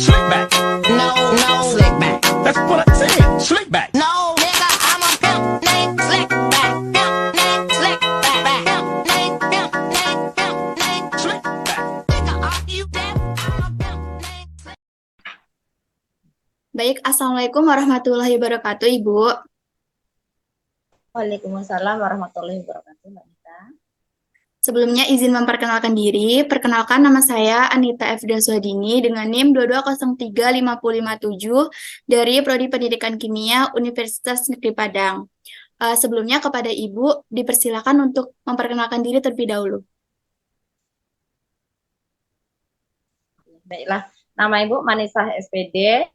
Slick back. No, no, slick back. That's what I said. Slick back. No, nigga, I'm a pimp named Slick Back. Pimp named Slick Back. Pimp named, pimp named, pimp named Slick back. Nigga, are you deaf? I'm a pimp named Slick. Baik, Assalamualaikum warahmatullahi wabarakatuh, Ibu. Waalaikumsalam warahmatullahi wabarakatuh, Mbak Nita. Sebelumnya izin memperkenalkan diri. Perkenalkan, nama saya Anita Efda Suhadini dengan NIM 22035057 dari Prodi Pendidikan Kimia Universitas Negeri Padang. Sebelumnya kepada Ibu dipersilakan untuk memperkenalkan diri terlebih dahulu. Baiklah, nama Ibu Manisah SPD.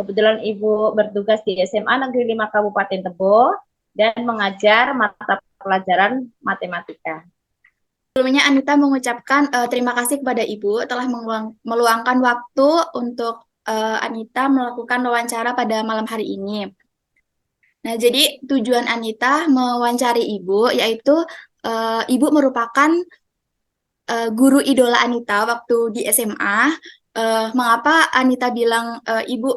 Kebetulan Ibu bertugas di SMA Negeri 5 Kabupaten Tebo dan mengajar mata pelajaran matematika. Sebelumnya Anita mengucapkan terima kasih kepada Ibu telah meluangkan waktu untuk Anita melakukan wawancara pada malam hari ini. Nah, jadi tujuan Anita mewawancari Ibu yaitu Ibu merupakan guru idola Anita waktu di SMA. Mengapa Anita bilang Ibu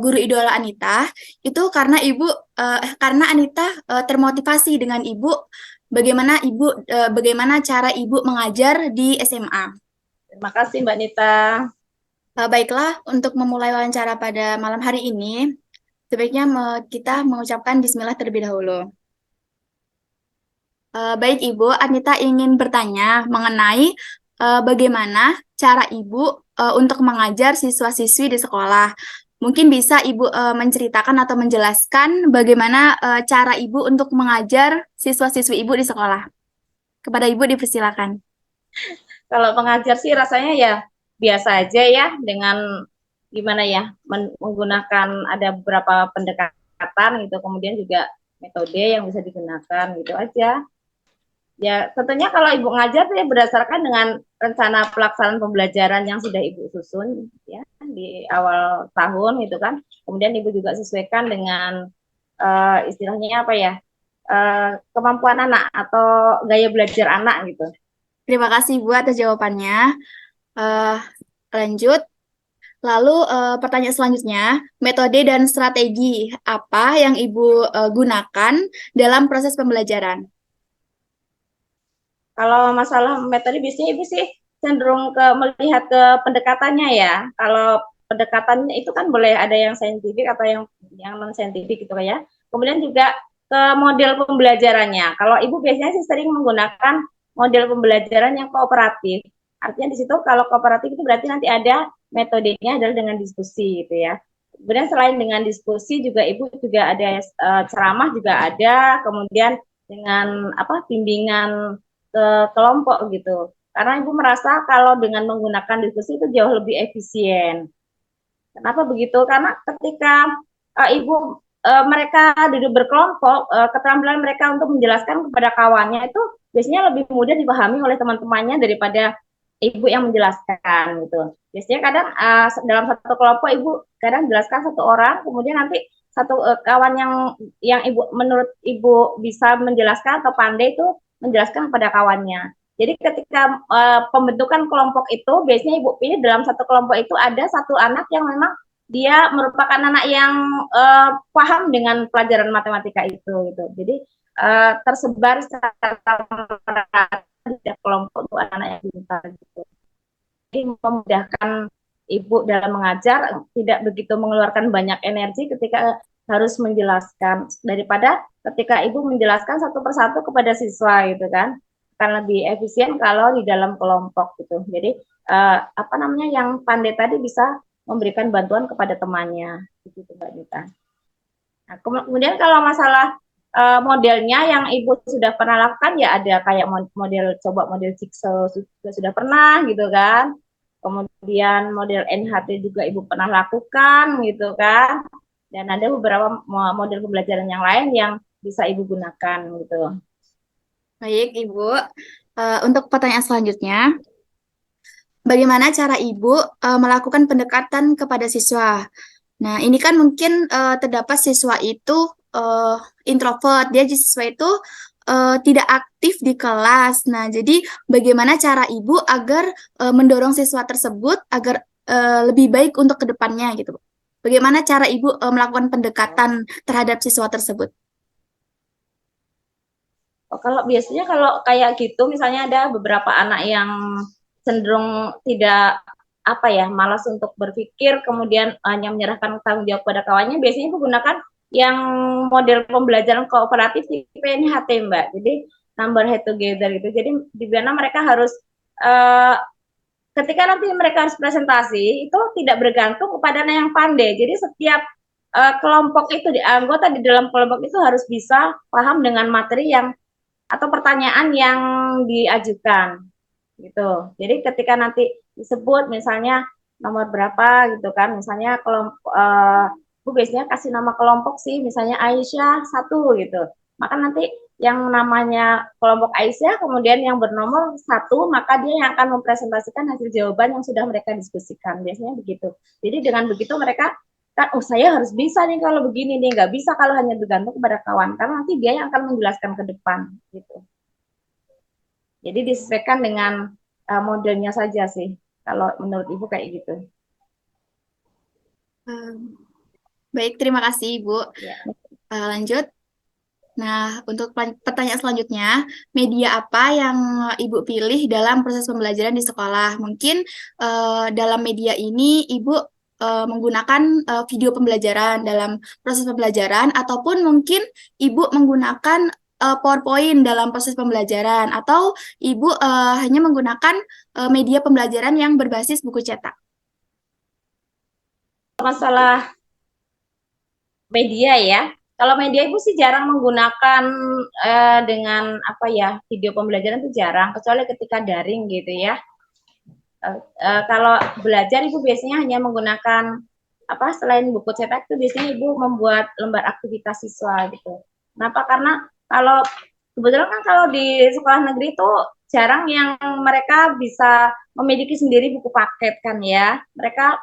guru idola Anita? Itu karena karena Anita termotivasi dengan Ibu. Bagaimana cara Ibu mengajar di SMA? Terima kasih Mbak Nita. Baiklah, untuk memulai wawancara pada malam hari ini, sebaiknya kita mengucapkan bismillah terlebih dahulu. Baik Ibu, Anita ingin bertanya mengenai bagaimana cara Ibu untuk mengajar siswa-siswi di sekolah. Mungkin bisa Ibu menceritakan atau menjelaskan bagaimana cara Ibu untuk mengajar siswa-siswi Ibu di sekolah. Kepada Ibu dipersilakan. Kalau pengajar sih rasanya ya biasa aja ya, dengan gimana ya, menggunakan ada beberapa pendekatan gitu, kemudian juga metode yang bisa digunakan gitu aja. Ya tentunya kalau Ibu ngajar ya berdasarkan dengan rencana pelaksanaan pembelajaran yang sudah Ibu susun ya di awal tahun gitu kan. Kemudian Ibu juga sesuaikan dengan istilahnya apa ya, kemampuan anak atau gaya belajar anak gitu. Terima kasih Bu atas jawabannya. Lanjut. Lalu pertanyaan selanjutnya, metode dan strategi apa yang Ibu gunakan dalam proses pembelajaran? Kalau masalah metode biasanya Ibu sih cenderung melihat ke pendekatannya ya. Kalau pendekatannya itu kan boleh ada yang saintifik atau yang non saintifik gitu ya. Kemudian juga ke model pembelajarannya. Kalau Ibu biasanya sih sering menggunakan model pembelajaran yang kooperatif. Artinya di situ kalau kooperatif itu berarti nanti ada metodenya adalah dengan diskusi gitu ya. Kemudian selain dengan diskusi juga Ibu juga ada ceramah juga ada, kemudian dengan bimbingan ke kelompok gitu. Karena Ibu merasa kalau dengan menggunakan diskusi itu jauh lebih efisien. Kenapa begitu? Karena ketika Ibu mereka duduk berkelompok, keterampilan mereka untuk menjelaskan kepada kawannya itu biasanya lebih mudah dipahami oleh teman-temannya daripada Ibu yang menjelaskan gitu. Biasanya kadang dalam satu kelompok Ibu kadang jelaskan satu orang, kemudian nanti satu kawan yang Ibu menurut Ibu bisa menjelaskan atau pandai itu menjelaskan kepada kawannya. Jadi ketika pembentukan kelompok itu biasanya Ibu pilih dalam satu kelompok itu ada satu anak yang memang dia merupakan anak yang paham dengan pelajaran matematika itu gitu. Jadi tersebar secara merata di kelompok untuk anak yang pintar gitu. Jadi memudahkan Ibu dalam mengajar, tidak begitu mengeluarkan banyak energi ketika harus menjelaskan daripada ketika Ibu menjelaskan satu persatu kepada siswa gitu kan, akan lebih efisien kalau di dalam kelompok gitu. Jadi yang pandai tadi bisa memberikan bantuan kepada temannya gitu Mbak Dita. Nah, kemudian kalau masalah modelnya yang Ibu sudah pernah lakukan ya ada kayak model jigsaw juga sudah pernah gitu kan. Kemudian model NHT juga Ibu pernah lakukan gitu kan. Dan ada beberapa model pembelajaran yang lain yang bisa Ibu gunakan gitu. Baik, Ibu. Untuk pertanyaan selanjutnya, bagaimana cara Ibu melakukan pendekatan kepada siswa? Nah, ini kan mungkin terdapat siswa itu introvert, siswa itu tidak aktif di kelas. Nah, jadi bagaimana cara Ibu agar mendorong siswa tersebut agar lebih baik untuk ke depannya gitu, Bu. Bagaimana cara Ibu melakukan pendekatan terhadap siswa tersebut? Oh, kalau biasanya kalau kayak gitu, misalnya ada beberapa anak yang cenderung tidak apa ya, malas untuk berpikir, kemudian hanya menyerahkan tanggung jawab pada kawannya, biasanya menggunakan yang model pembelajaran kooperatif tipe NHT, Mbak. Jadi number head together gitu. Jadi di mana mereka harus ketika nanti mereka harus presentasi itu tidak bergantung kepada yang pandai. Jadi setiap kelompok itu anggota di dalam kelompok itu harus bisa paham dengan materi yang atau pertanyaan yang diajukan gitu. Jadi ketika nanti disebut misalnya nomor berapa gitu kan, misalnya kelompok Bu biasanya kasih nama kelompok sih, misalnya Aisyah 1 gitu. Maka nanti yang namanya kelompok Aisyah kemudian yang bernomor 1, maka dia yang akan mempresentasikan hasil jawaban yang sudah mereka diskusikan. Biasanya begitu. Jadi dengan begitu mereka kan, oh saya harus bisa nih kalau begini nih, nggak bisa kalau hanya bergantung kepada kawan, karena nanti dia yang akan menjelaskan ke depan gitu. Jadi disesuaikan dengan modelnya saja sih, kalau menurut Ibu kayak gitu. Baik, terima kasih Ibu. Ya. Lanjut. Nah, untuk pertanyaan selanjutnya, media apa yang Ibu pilih dalam proses pembelajaran di sekolah? Mungkin dalam media ini Ibu menggunakan video pembelajaran dalam proses pembelajaran, ataupun mungkin Ibu menggunakan PowerPoint dalam proses pembelajaran, atau Ibu hanya menggunakan media pembelajaran yang berbasis buku cetak. Masalah media ya, kalau media Ibu sih jarang menggunakan dengan apa ya, video pembelajaran itu jarang, kecuali ketika daring gitu ya. Kalau belajar Ibu biasanya hanya menggunakan apa, selain buku cetak itu biasanya Ibu membuat lembar aktivitas siswa gitu. Kenapa? Karena kalau kebetulan kan kalau di sekolah negeri itu jarang yang mereka bisa memiliki sendiri buku paket kan ya. Mereka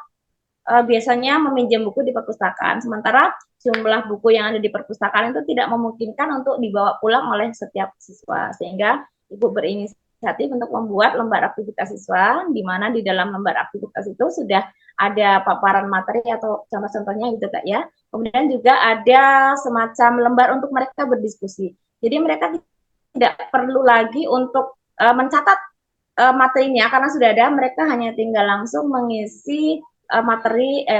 biasanya meminjam buku di perpustakaan, sementara jumlah buku yang ada di perpustakaan itu tidak memungkinkan untuk dibawa pulang oleh setiap siswa, sehingga Ibu berinisiatif untuk membuat lembar aktivitas siswa, di mana di dalam lembar aktivitas itu sudah ada paparan materi atau contoh-contohnya gitu Kak ya. Kemudian juga ada semacam lembar untuk mereka berdiskusi. Jadi mereka tidak perlu lagi untuk mencatat materinya karena sudah ada, mereka hanya tinggal langsung mengisi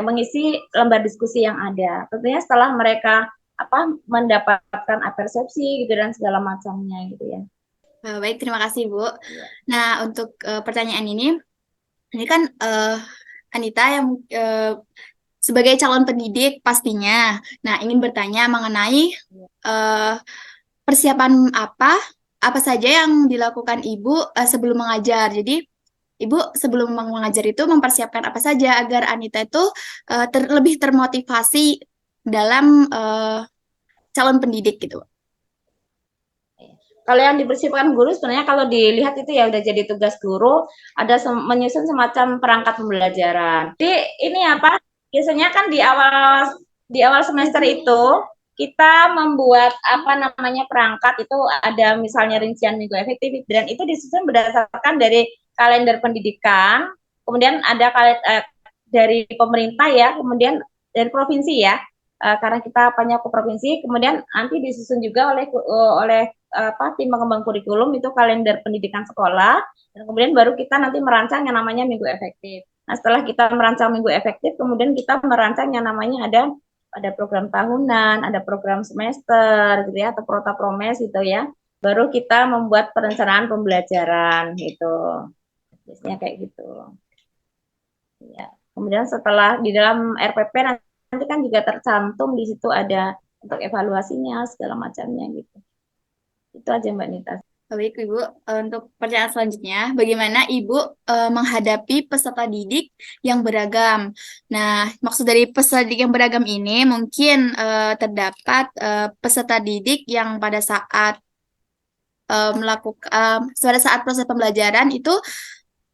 mengisi lembar diskusi yang ada. Tentunya setelah mereka mendapatkan persepsi gitu dan segala macamnya gitu ya. Baik, terima kasih Bu. Nah, untuk pertanyaan ini kan Anita yang sebagai calon pendidik pastinya, nah ingin bertanya mengenai persiapan apa saja yang dilakukan Ibu sebelum mengajar. Jadi Ibu sebelum mengajar itu mempersiapkan apa saja agar Anita itu lebih termotivasi dalam calon pendidik gitu. Kalau yang dipersiapkan guru sebenarnya kalau dilihat itu ya udah jadi tugas guru, ada menyusun semacam perangkat pembelajaran. Jadi ini apa? Biasanya kan di awal semester itu kita membuat perangkat itu ada misalnya rincian minggu efektif dan itu disusun berdasarkan dari kalender pendidikan, kemudian ada dari pemerintah ya, kemudian dari provinsi ya, karena kita punya ke provinsi, kemudian nanti disusun juga oleh tim pengembang kurikulum itu kalender pendidikan sekolah, dan kemudian baru kita nanti merancang yang namanya minggu efektif. Nah setelah kita merancang minggu efektif, kemudian kita merancang yang namanya ada program tahunan, ada program semester gitu ya, atau promes gitu ya. Baru kita membuat perencanaan pembelajaran gitu. Biasanya kayak gitu. Ya. Kemudian setelah di dalam RPP nanti kan juga tercantum di situ ada untuk evaluasinya segala macamnya gitu. Itu aja Mbak Nita. Baik Ibu, untuk pertanyaan selanjutnya, bagaimana Ibu menghadapi peserta didik yang beragam? Nah, maksud dari peserta didik yang beragam ini mungkin terdapat peserta didik yang pada saat pada saat proses pembelajaran itu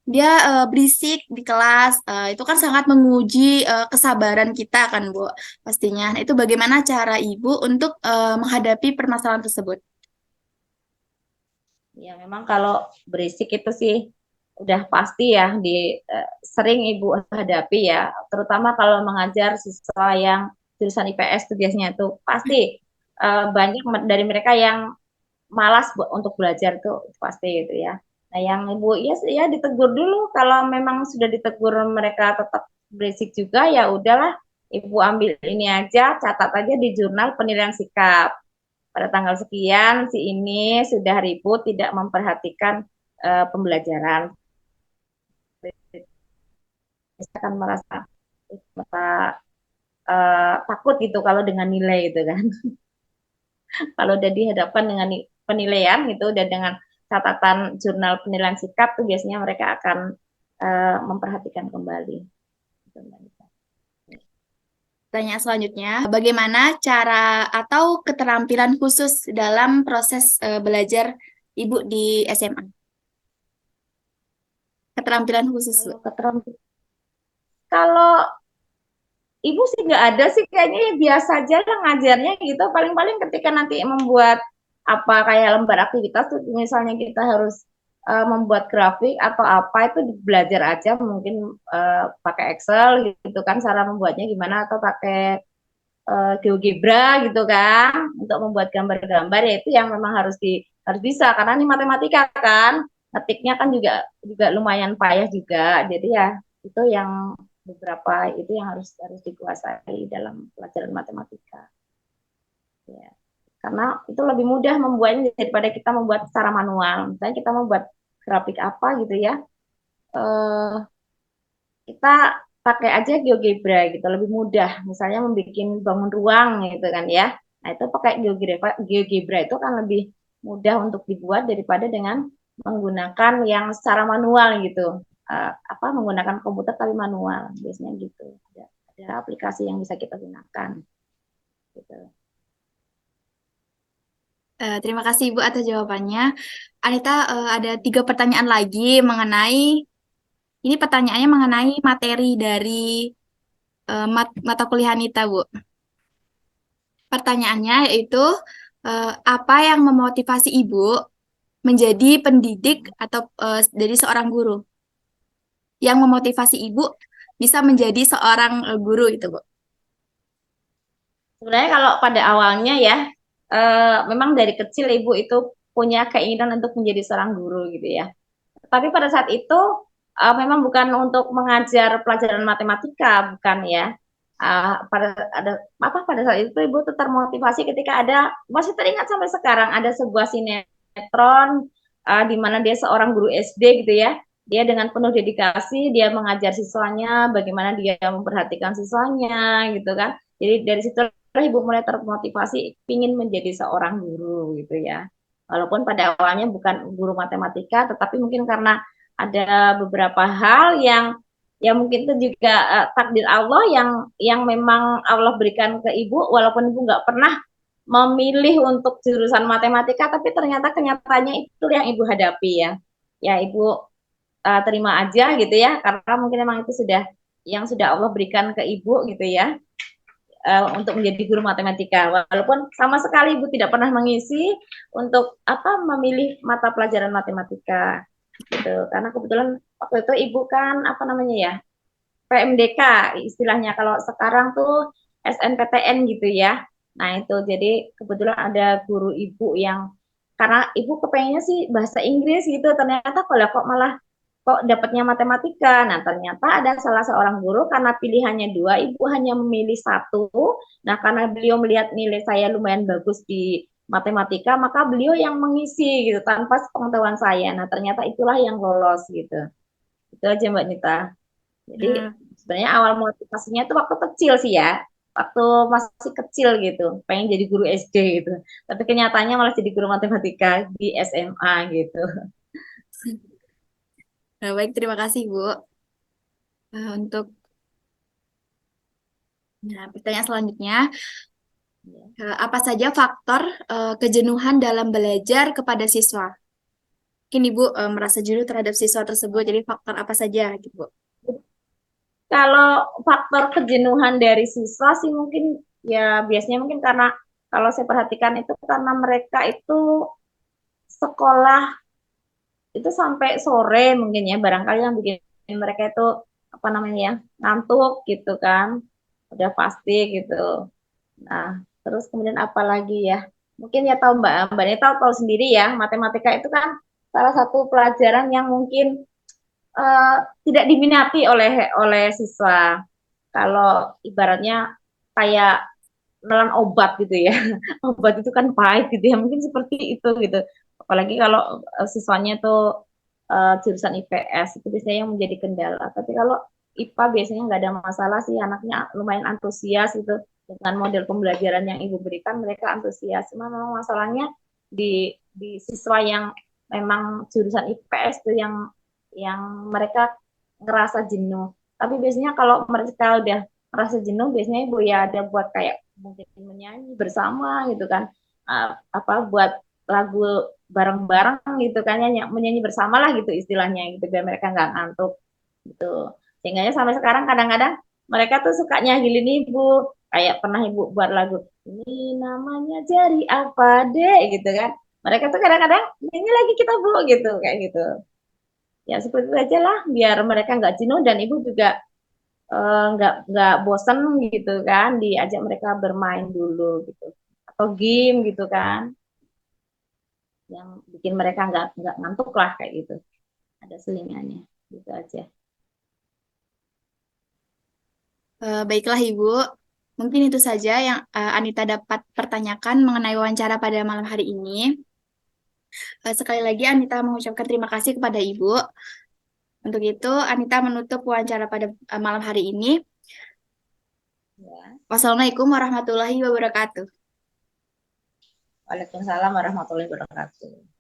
dia berisik di kelas, itu kan sangat menguji kesabaran kita kan Bu, pastinya. Nah, itu bagaimana cara Ibu untuk menghadapi permasalahan tersebut? Ya memang kalau berisik itu sih udah pasti ya sering Ibu hadapi ya, terutama kalau mengajar siswa yang jurusan IPS itu biasanya tuh pasti banyak dari mereka yang malas untuk belajar tuh pasti gitu ya. Nah, yang Ibu ya ditegur dulu, kalau memang sudah ditegur mereka tetap berisik juga ya udahlah, Ibu ambil ini aja, catat aja di jurnal penilaian sikap. Pada tanggal sekian si ini sudah ribut tidak memperhatikan pembelajaran. Akan merasa takut gitu kalau dengan nilai gitu kan. Kalau udah dihadapkan dengan penilaian gitu dan dengan catatan jurnal penilaian sikap tuh biasanya mereka akan memperhatikan kembali. Pertanyaan selanjutnya, bagaimana cara atau keterampilan khusus dalam proses belajar Ibu di SMA? Keterampilan khusus, Bu. Kalau Ibu sih nggak ada sih, kayaknya ya biasa aja lah ngajarnya gitu. Paling-paling ketika nanti membuat apa kayak lembar aktivitas tuh, misalnya kita harus membuat grafik atau apa itu belajar aja, mungkin pakai Excel gitu kan cara membuatnya gimana, atau pakai GeoGebra gitu kan untuk membuat gambar-gambar, ya itu yang memang harus bisa karena ini matematika kan, ngetiknya kan juga lumayan payah juga. Jadi ya itu yang beberapa itu yang harus dikuasai dalam pelajaran matematika. Ya. Karena itu lebih mudah membuatnya daripada kita membuat secara manual. Misalnya kita membuat grafik apa gitu ya, kita pakai aja GeoGebra gitu, lebih mudah. Misalnya membuat bangun ruang gitu kan ya. Nah itu pakai GeoGebra itu kan lebih mudah untuk dibuat daripada dengan menggunakan yang secara manual gitu. Menggunakan komputer tapi manual biasanya gitu. Ada aplikasi yang bisa kita gunakan. Gitu. Terima kasih Ibu atas jawabannya. Anita, ada 3 pertanyaan lagi ini pertanyaannya mengenai materi dari mata kuliah Anita, Bu. Pertanyaannya yaitu, apa yang memotivasi Ibu menjadi pendidik atau dari seorang guru? Yang memotivasi Ibu bisa menjadi seorang guru itu, Bu. Sebenarnya kalau pada awalnya ya, memang dari kecil Ibu itu punya keinginan untuk menjadi seorang guru gitu ya. Tapi pada saat itu memang bukan untuk mengajar pelajaran matematika, bukan ya. Pada saat itu Ibu termotivasi ketika masih teringat sampai sekarang, ada sebuah sinetron di mana dia seorang guru SD gitu ya. Dia dengan penuh dedikasi dia mengajar siswanya, bagaimana dia memperhatikan siswanya gitu kan. Jadi dari situ Ibu mulai termotivasi ingin menjadi seorang guru gitu ya. Walaupun pada awalnya bukan guru matematika, tetapi mungkin karena ada beberapa hal yang mungkin itu juga takdir Allah yang memang Allah berikan ke Ibu, walaupun Ibu nggak pernah memilih untuk jurusan matematika, tapi ternyata kenyataannya itu yang Ibu hadapi ya. Ya Ibu terima aja gitu ya, karena mungkin memang itu sudah Allah berikan ke Ibu gitu ya. Untuk menjadi guru matematika, walaupun sama sekali Ibu tidak pernah mengisi untuk memilih mata pelajaran matematika gitu, karena kebetulan waktu itu Ibu kan PMDK istilahnya, kalau sekarang tuh SNPTN gitu ya. Nah itu jadi kebetulan ada guru Ibu yang, karena Ibu kepengennya sih bahasa Inggris gitu, ternyata kok malah dapatnya matematika. Nah, ternyata ada salah seorang guru karena pilihannya 2, Ibu hanya memilih 1. Nah, karena beliau melihat nilai saya lumayan bagus di matematika, maka beliau yang mengisi gitu tanpa pengetahuan saya. Nah, ternyata itulah yang lolos gitu. Itu aja Mbak Nita. Jadi sebenarnya awal motivasinya itu waktu kecil sih ya. Waktu masih kecil gitu, pengen jadi guru SD gitu. Tapi kenyataannya malah jadi guru matematika di SMA gitu. Baik, terima kasih Bu. Untuk pertanyaan selanjutnya, apa saja faktor kejenuhan dalam belajar kepada siswa? Mungkin Ibu merasa jenuh terhadap siswa tersebut, jadi faktor apa saja gitu Bu? Kalau faktor kejenuhan dari siswa sih mungkin ya biasanya mungkin karena, kalau saya perhatikan itu karena mereka itu sekolah itu sampai sore mungkin ya, barangkali yang bikin mereka itu apa namanya ya, ngantuk gitu kan, udah pasti gitu. Nah, terus kemudian apa lagi ya? Mungkin ya tahu Mbak Neta tahu sendiri ya, matematika itu kan salah satu pelajaran yang mungkin eh, tidak diminati oleh siswa. Kalau ibaratnya kayak menelan obat gitu ya. Obat itu kan pahit gitu ya. Mungkin seperti itu gitu. Apalagi kalau siswanya itu jurusan IPS itu biasanya yang menjadi kendala. Tapi kalau IPA biasanya nggak ada masalah sih, anaknya lumayan antusias gitu dengan model pembelajaran yang ibu berikan, mereka antusias. Cuma memang masalahnya di siswa yang memang jurusan IPS itu yang mereka ngerasa jenuh. Tapi biasanya kalau mereka udah merasa jenuh, biasanya ibu ya ada buat kayak mungkin menyanyi bersama gitu kan. Apa buat lagu bareng-bareng gitu kan, ya menyanyi bersama lah gitu istilahnya gitu, biar mereka nggak ngantuk gitu. Sehingga sampai sekarang kadang-kadang mereka tuh suka nyahilin ibu, kayak pernah ibu buat lagu ini namanya jari apa deh gitu kan, mereka tuh kadang-kadang nyanyi lagi kita bu gitu kayak gitu. Ya seperti itu aja lah, biar mereka nggak jenuh dan ibu juga nggak bosen gitu kan, diajak mereka bermain dulu gitu atau game gitu kan, yang bikin mereka nggak ngantuk lah kayak gitu, ada selingannya gitu aja. Baiklah Ibu, mungkin itu saja yang Anita dapat pertanyakan mengenai wawancara pada malam hari ini. Sekali lagi Anita mengucapkan terima kasih kepada Ibu. Untuk itu, Anita menutup wawancara pada malam hari ini. Ya. Wassalamualaikum warahmatullahi wabarakatuh. Waalaikumsalam warahmatullahi wabarakatuh.